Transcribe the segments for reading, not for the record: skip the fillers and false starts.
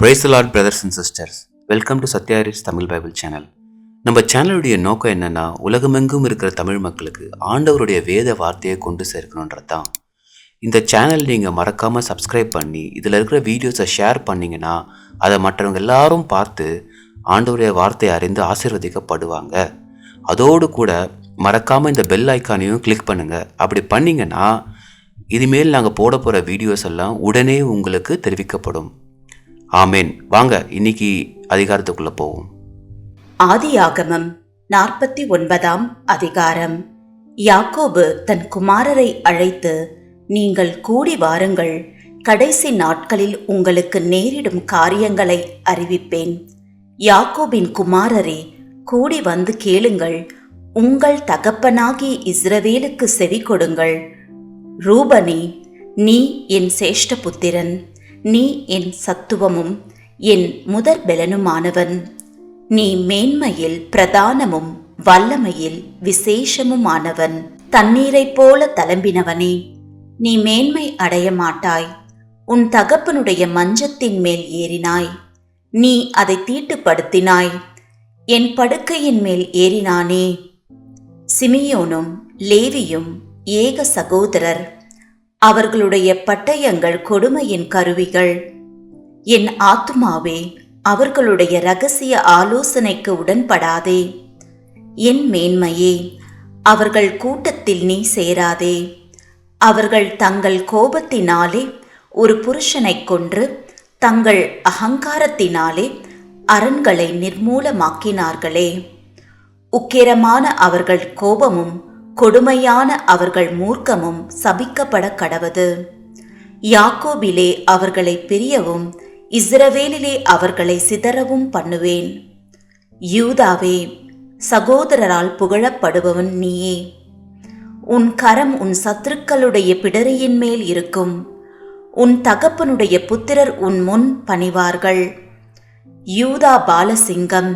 Praise the Lord, brothers and sisters. Welcome to Sathyaris Tamil Bible channel. நம்ம சேனலுடைய நோக்கம் என்னன்னா, உலகமெங்கும் இருக்கிற தமிழ் மக்களுக்கு ஆண்டவருடைய வேத வார்த்தையை கொண்டு சேர்க்கணுன்றது தான். இந்த சேனல் நீங்கள் மறக்காமல் சப்ஸ்கிரைப் பண்ணி இதில் இருக்கிற வீடியோஸை ஷேர் பண்ணிங்கன்னா அதை மற்றவங்க எல்லாரும் பார்த்து ஆண்டவருடைய வார்த்தையை அறிந்து ஆசீர்வதிக்கப்படுவாங்க. அதோடு கூட மறக்காமல் இந்த பெல் ஐக்கானையும் கிளிக் பண்ணுங்கள். அப்படி பண்ணிங்கன்னா இனிமேல் நாங்கள் போட போகிற வீடியோஸ் எல்லாம் உடனே உங்களுக்கு தெரிவிக்கப்படும். ஆமேன். வாங்க இன்னைக்கு அதிகாரத்துக்குள்ள போவோம். ஆதியாகமம் 49 அதிகாரம். யாக்கோபு தன் குமாரரை அழைத்து, நீங்கள் கூடி வாருங்கள், கடைசி நாட்களில் உங்களுக்கு நேரிடும் காரியங்களை அறிவிப்பேன். யாக்கோபின் குமாரரே, கூடி வந்து கேளுங்கள், உங்கள் தகப்பனாகிய இஸ்ரவேலுக்கு செவி கொடுங்கள். ரூபனே, நீ என் சேஷ்ட புத்திரன், நீ என் சத்துவமும் என் முதற் பெலனுமானவன். நீ மேன்மையில் பிரதானமும் வல்லமையில் விசேஷமுமானவன். தண்ணீரைப் போல தளம்பினவனே, நீ மேன்மை அடைய மாட்டாய். உன் தகப்பனுடைய மஞ்சத்தின் மேல் ஏறினாய், நீ அதை தீட்டுப்படுத்தினாய். என் படுக்கையின் மேல் ஏறினானே. சிமியோனும் லேவியும் ஏக சகோதரர், அவர்களுடைய பட்டயங்கள் கொடுமையின் கருவிகள். என் ஆத்துமாவே, அவர்களுடைய இரகசிய ஆலோசனைக்கு உடன்படாதே. என் மேன்மையே, அவர்கள் கூட்டத்தில் நீ சேராதே. அவர்கள் தங்கள் கோபத்தினாலே ஒரு புருஷனைக் கொன்று தங்கள் அகங்காரத்தினாலே அரண்களை நிர்மூலமாக்கினார்களே. உக்கிரமான அவர்கள் கோபமும் கொடுமையான அவர்கள் மூர்க்கமும் சபிக்கப்பட கடவது. யாக்கோபிலே அவர்களை பிரியவும் இஸ்ரவேலிலே அவர்களை சிதறவும் பண்ணுவேன். யூதாவே, சகோதரரால் புகழப்படுபவன் நீயே. உன் கரம் உன் சத்துருக்களுடைய பிடரியின் மேல் இருக்கும். உன் தகப்பனுடைய புத்திரர் உன் முன் பணிவார்கள். யூதா பாலசிங்கம்,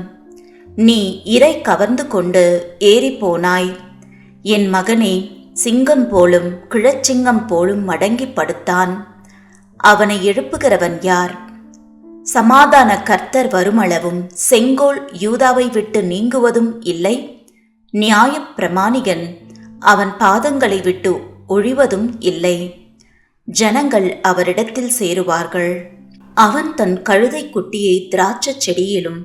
நீ இரை கவர்ந்து கொண்டு ஏறிப்போனாய். என் மகனே, சிங்கம் போலும் கிழச்சிங்கம் போலும் மடங்கி படுத்தான். அவனை எழுப்புகிறவன் யார்? சமாதான கர்த்தர் வருமளவும் செங்கோல் யூதாவை விட்டு நீங்குவதும் இல்லை. நியாயப் பிரமாணிகன் அவன் பாதங்களை விட்டு ஒழிவதும் இல்லை. ஜனங்கள் அவரிடத்தில் சேருவார்கள். அவன் தன் கழுதை குட்டியை திராட்சை செடியிலும்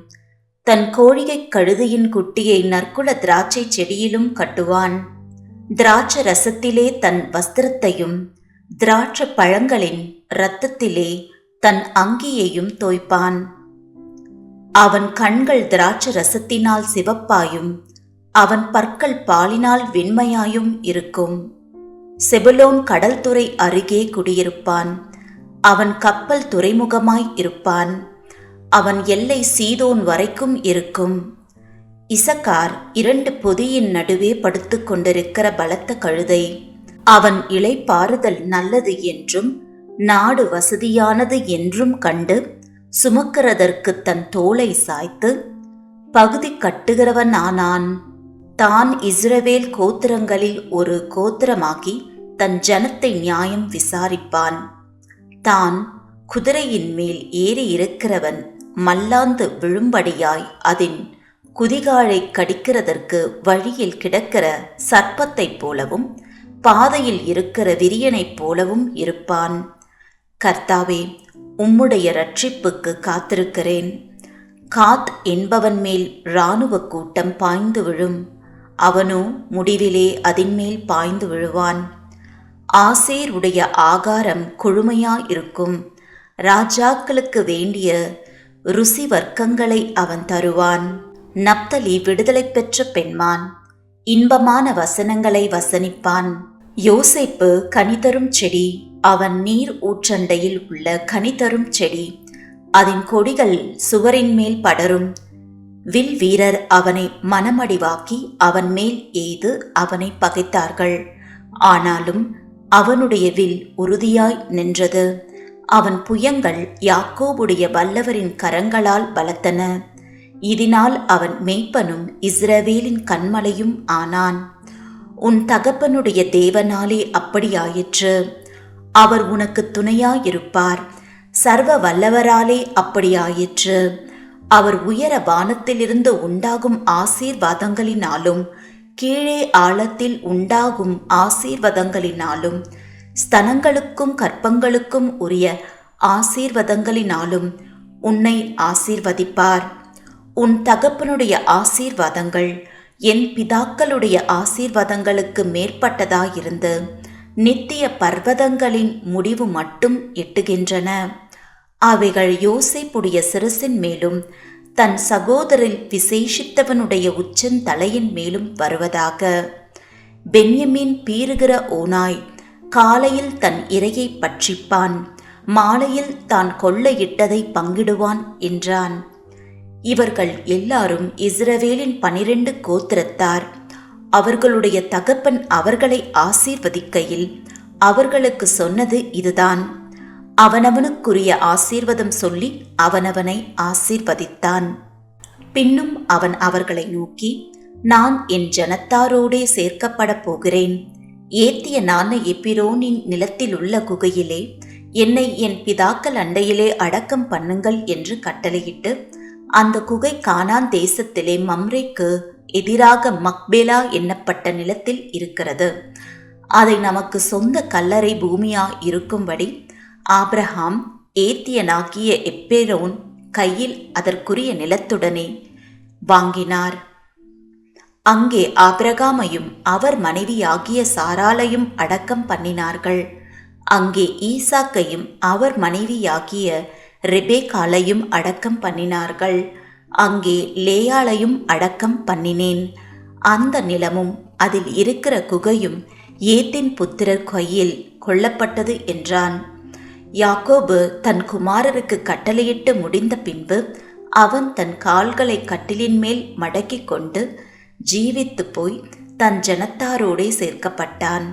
தன் கோழிகை கழுதையின் குட்டியை நற்குல திராட்சை செடியிலும் கட்டுவான். திராட்சை ரசத்திலே தன் வஸ்திரத்தையும் திராட்சை பழங்களின் இரத்தத்திலே தன் அங்கியையும் தோய்ப்பான். அவன் கண்கள் திராட்சை ரசத்தினால் சிவப்பாயும் அவன் பற்கள் பாலினால் வெண்மையாயும் இருக்கும். செபுலோன் கடல் துறை அருகே குடியிருப்பான். அவன் கப்பல் துறைமுகமாய் இருப்பான். அவன் எல்லை சீதோன் வரைக்கும் இருக்கும். இசக்கார் 2 பொதியின் நடுவே படுத்து கொண்டிருக்கிற பலத்த கழுதை. அவன் இளைப்பாறுதல் நல்லது என்றும் நாடு வசதியானது என்றும் கண்டு சுமக்கிறதற்கு தன் தோளை சாய்த்து பகுதி கட்டுகிறவன் ஆனான். தான் இஸ்ரவேல் கோத்திரங்களில் ஒரு கோத்திரமாகி தன் ஜனத்தை நியாயம் விசாரிப்பான். தான் குதிரையின் மேல் ஏறி இருக்கிறவன் மல்லாந்து விழும்படியாய் அதன் குதிகாலை கடிக்கிறதற்கு வழியில் கிடக்கிற சர்ப்பத்தைப் போலவும் பாதையில் இருக்கிற விரியனைப் போலவும் இருப்பான். கர்த்தாவே, உம்முடைய இரட்சிப்புக்கு காத்திருக்கிறேன். காத் என்பவன் மேல் இராணுவ கூட்டம் பாய்ந்து விழும். அவனோ முடிவிலே அதின்மேல் பாய்ந்து விழுவான். ஆசேருடைய ஆகாரம் கொழுமையாயிருக்கும். ராஜாக்களுக்கு வேண்டிய ருசி வர்க்கங்களை அவன் தருவான். நப்தலி விடுதலை பெற்ற பெண்மான், இன்பமான வசனங்களை வசனிப்பான். யோசேப்பு கனிதரும் செடி, அவன் நீர் ஊற்றண்டையில் உள்ள கனிதரும் செடி. அதன் கொடிகள் சுவரின் மேல் படரும். வில் வீரர் அவனை மனமடிவாக்கி அவன் மேல் எய்து அவனை பகைத்தார்கள். ஆனாலும் அவனுடைய வில் உறுதியாய் நின்றது. அவன் புயங்கள் யாக்கோபுடைய வல்லவரின் கரங்களால் பலத்தன. இதனால் அவன் மேய்ப்பனும் இஸ்ரவேலின் கன்மலையும் ஆனான். உன் தகப்பனுடைய தேவனாலே அப்படியாயிற்று. அவர் உனக்கு துணையாயிருப்பார். சர்வ வல்லவராலே அப்படியாயிற்று. அவர் உயர வானத்திலிருந்து உண்டாகும் ஆசீர்வாதங்களினாலும் கீழே ஆழத்தில் உண்டாகும் ஆசீர்வாதங்களினாலும் ஸ்தனங்களுக்கும் கற்பங்களுக்கும் உரிய ஆசீர்வாதங்களினாலும் உன்னை ஆசீர்வதிப்பார். உன் தகப்பனுடைய ஆசீர்வாதங்கள் என் பிதாக்களுடைய ஆசீர்வாதங்களுக்கு மேற்பட்டதாயிருந்து நித்திய பர்வதங்களின் முடிவு மட்டும் எட்டுகின்றன. அவைகள் யோசேப்புடைய சிரசின் மேலும் தன் சகோதரில் விசேஷித்தவனுடைய உச்சந்தலையின் மேலும் வருவதாக. பென்யமீன் பீறுகிற ஓநாய் காலையில் தன் இரையை பட்சிப்பான், மாலையில் தான் கொள்ளையிட்டதை பங்கிடுவான் என்றான். இவர்கள் எல்லாரும் இஸ்ரவேலின் 12 கோத்திரத்தார். அவர்களுடைய தகப்பன் அவர்களை ஆசீர்வதிக்கையில் அவர்களுக்கு சொன்னது இதுதான். அவனவனுக்குரிய ஆசீர்வாதம் சொல்லி அவனவனை ஆசீர்வதித்தான். பின்னும் அவன் அவர்களை நோக்கி, நான் என் ஜனத்தாரோடே சேர்க்கப்பட போகிறேன். ஏத்தியனான எப்பிரோனின் நிலத்திலுள்ள குகையிலே என்னை என் பிதாக்கள் அண்டையிலே அடக்கம் பண்ணுங்கள் என்று கட்டளையிட்டு, அந்த குகை கானான் தேசத்திலே மம்ரேக்கு எதிராக மக்பேலா என்னப்பட்ட நிலத்தில் இருக்கிறது. அதை நமக்கு சொந்த கல்லறை பூமியா இருக்கும்படி ஆபிரகாம் ஏத்தியனாகிய எப்பேரோன் கையில் அதற்குரிய நிலத்துடனே வாங்கினார். அங்கே ஆபிரகாமையும் அவர் மனைவியாகிய சாராளையும் அடக்கம் பண்ணினார்கள். அங்கே ஈசாக்கையும் அவர் மனைவியாகிய ரெபேக்காளையும் அடக்கம் பண்ணினார்கள். அங்கே லேயாளையும் அடக்கம் பண்ணினேன். அந்த நிலமும் அதில் இருக்கிற குகையும் ஏத்தின் புத்திரர் கையில் கொள்ளப்பட்டது என்றான். யாக்கோபு தன் குமாரருக்கு கட்டளையிட்டு முடிந்த பின்பு அவன் தன் கால்களை கட்டிலின் மேல் மடக்கிக் கொண்டு ஜீவித்து போய் தன் ஜனத்தாரோடே சேர்க்கப்பட்டான்.